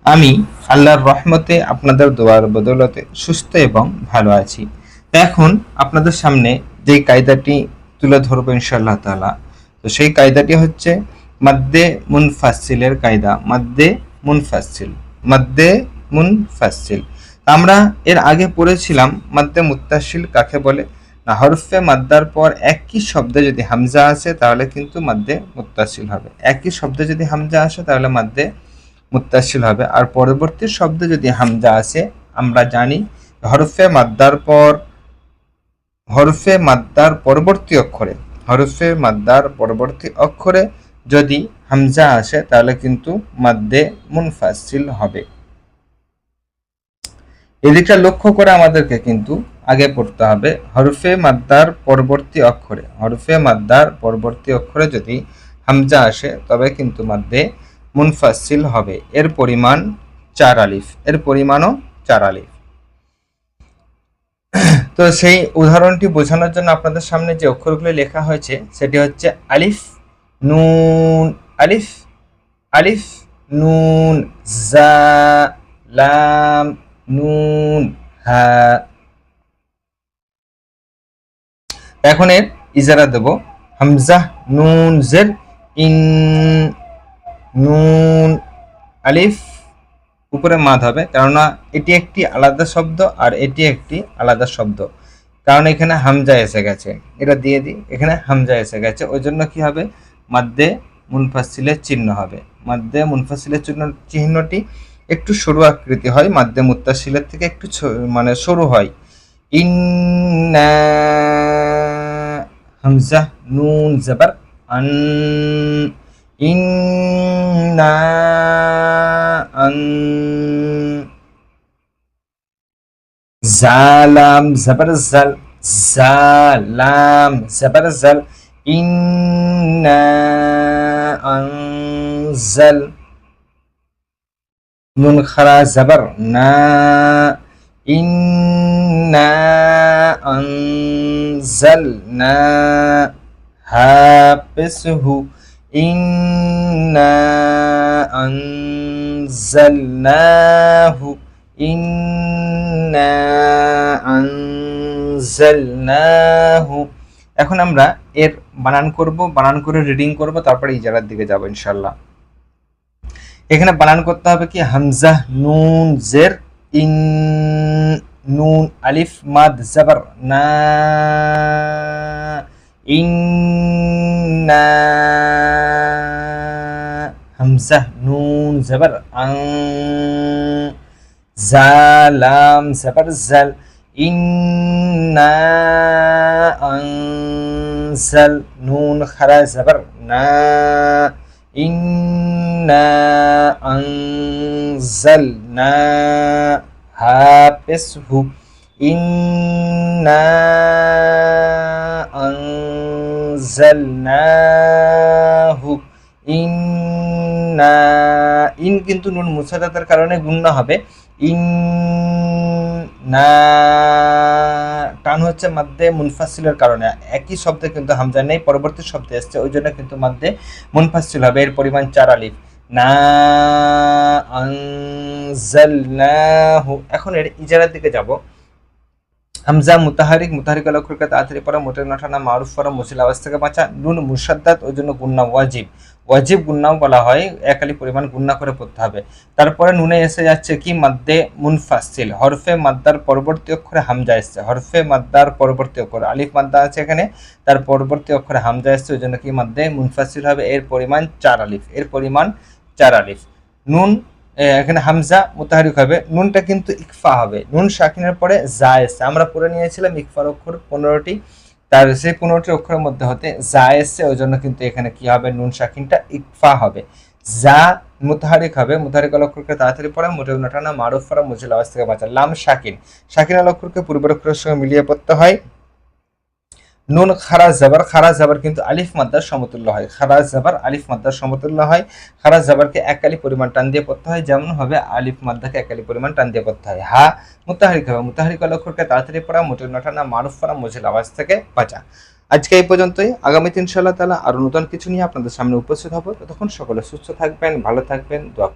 আমি আল্লাহর রহমতে আপনাদের দোয়ার বদৌলতে সুস্থ এবং ভালো আছি। এখন আপনাদের সামনে যেই কায়দাটি তুলে ধরবো ইনশাআল্লাহ তাআলা, তো সেই কায়দাটি হচ্ছে মাদ্দে মুনফাসিলের কায়দা। মাদ্দে মুনফাসিল। আমরা এর আগে পড়েছিলাম মাদ্দে মুত্তাসিল কাকে বলে। না, হরফে মাদ্দার পর একই শব্দে যদি হামজা আসে তাহলে কিন্তু মাদ্দে মুত্তাসিল হবে। একই শব্দে যদি হামজা আসে তাহলে মাদ্দে মুত্তাসিল হবে। আর পরবর্তী শব্দে যদি হামজা আসে, আমরা জানি হরফে মাদ্দার পরবর্তী অক্ষরে যদি হামজা আসে তাহলে কিন্তু মাদ্দে মুনফাসিল হবে। এদিকটা লক্ষ্য করে আমাদেরকে কিন্তু আগে পড়তে হবে হরফে মাদ্দার পরবর্তী অক্ষরে যদি হামজা আসে তবে কিন্তু মাদ্দে মুনফাসিল হবে। এর পরিমাণ 4 আলিফ। তো সেই উদাহরণটি বোঝানোর জন্য আপনাদের সামনে যে অক্ষরগুলো লেখা হয়েছে সেটি হচ্ছে আলিফ নুন জা লাম নুন হা। এখন এর ইজারা দেব হামজা নুন জের ইন, নুন আলিফ উপরে মাদ হবে, কেননা এটি একটি আলাদা শব্দ আর এটি একটি আলাদা শব্দ, কারণ এখানে হামজা এসে গেছে। এটা দিয়ে দিই, এখানে হামজা এসে গেছে, ওই জন্য কি হবে মাদ্দে মুনফাসিলের চিহ্ন হবে। মাদ্দে মুনফাসিলের চিহ্নটি একটু সরু আকৃতি হয়, মাদ্দে মুত্তাসিলের থেকে একটু মানে সরু হয়। ইন্না হামজা নুন জবর আন, ইন্না আন। জালাম জবর জাল, জালাম জবর জাল, ইন্না আনজাল। নুন খারা জবর না, ইন্না আনজালনা। হা পেশহু, ইন্না আনজালনাহু, ইন্না আনজালনাহু। এখন আমরা এর বানান করে রিডিং করব, তারপরে ইজারার দিকে যাব ইনশাআল্লাহ। এখানে বানান করতে হবে কি হামজা নুন জের ইন, নুন আলিফ মাদ জবর না, ইন্না। হামজা নুন জবর আন, জালাম জবর জাল, ইন্না আনজাল। নুন খারা জবর না, ইন্না আনজালনা। হা পেশহু, ইন্না আনজালনাহু, ইন্না। ইন কিন্তু নুন মুসাদাতার কারণে গুণনা হবে। ইন্না টান হচ্ছে মাদ্দে মুনফাসিলের কারণে, একই শব্দে কিন্তু হামজা নেই, পরবর্তী শব্দে আসছে, ওই জন্য কিন্তু মাদ্দে মুনফাসিল হবে। এর পরিমাণ 4 আলিফ। না আনজালনাহু। এখন এর ইজারার দিকে যাব। হামজা মুতাহারিক লক্ষরকে তাড়াতাড়ি পড়া, মোটের নঠানা, মারুফ পড়া, মুসিল আওয়াজ থেকে বাঁচা। নুন মুসাদ্দাত, ওই জন্য গুন্না ওয়াজিব গুন্নাও বলা হয়, এক আলিফ পরিমাণ গুন্না করে পড়তে হবে। তারপরে নুনে এসে যাচ্ছে কি মাদ্দে মুনফাসিল, হরফে মাদ্দার পরবর্তী অক্ষরে হামজা এসছে। হরফে মাদ্দার পরবর্তী অক্ষর আলিফ মাদ্দা আছে এখানে, তার পরবর্তী অক্ষরে হামজা এসছে, ওই জন্য কি মাদ্দে মুনফাসিল হবে। এর পরিমাণ 4 আলিফ। নুন এখানে হামজা মুতাহারিক হবে, নুনটা কিন্তু ইকফা হবে। নুন সাকিনের পরে জা এসছে, আমরা পড়ে নিয়েছিলাম ইকফার অক্ষর 15টি, তার সেই 15টি অক্ষরের মধ্যে হতে জা এসছে, ওই জন্য কিন্তু এখানে কি হবে নুন সাকিনটা ইকফা হবে। জা মুতাহারিক হবে, মুতাহারিক অক্ষরকে তাড়াতাড়ি পড়া, মোটে নটানা, মারুফ পড়া, মুজিল আওয়াজ থেকে বাঁচা। লাম সাকিন অক্ষরকে পূর্বের অক্ষরের সঙ্গে মিলিয়ে পড়তে হয়। নুন খারা জাবার কিন্তু আলিফ মাদ্দার সমতুল্য হয়। খারা জাবার আলিফ মাদ্দার সমতুল্য হয়। খারা জাবারকে 1 আলিফ পরিমাণ টান দিয়ে পড়তে হয়, যেমন হবে আলিফ মাদ্দাকে 1 আলিফ পরিমাণ টান দিয়ে পড়তে হয়। হা মুতাহারিক হবে, মুতাহারিক অক্ষরকে তাড়াতাড়ি পড়া, মোটের নটানা, মারুফ পড়া, মুজিল আওয়াজ থেকে বাঁচা। আজকে এই পর্যন্তই। আগামীতে ইনশাআল্লাহ তাআলা আরো নতুন কিছু নিয়ে আপনাদের সামনে উপস্থিত হব। ততক্ষণ সকলে সুস্থ থাকবেন, ভালো থাকবেন, দোয়া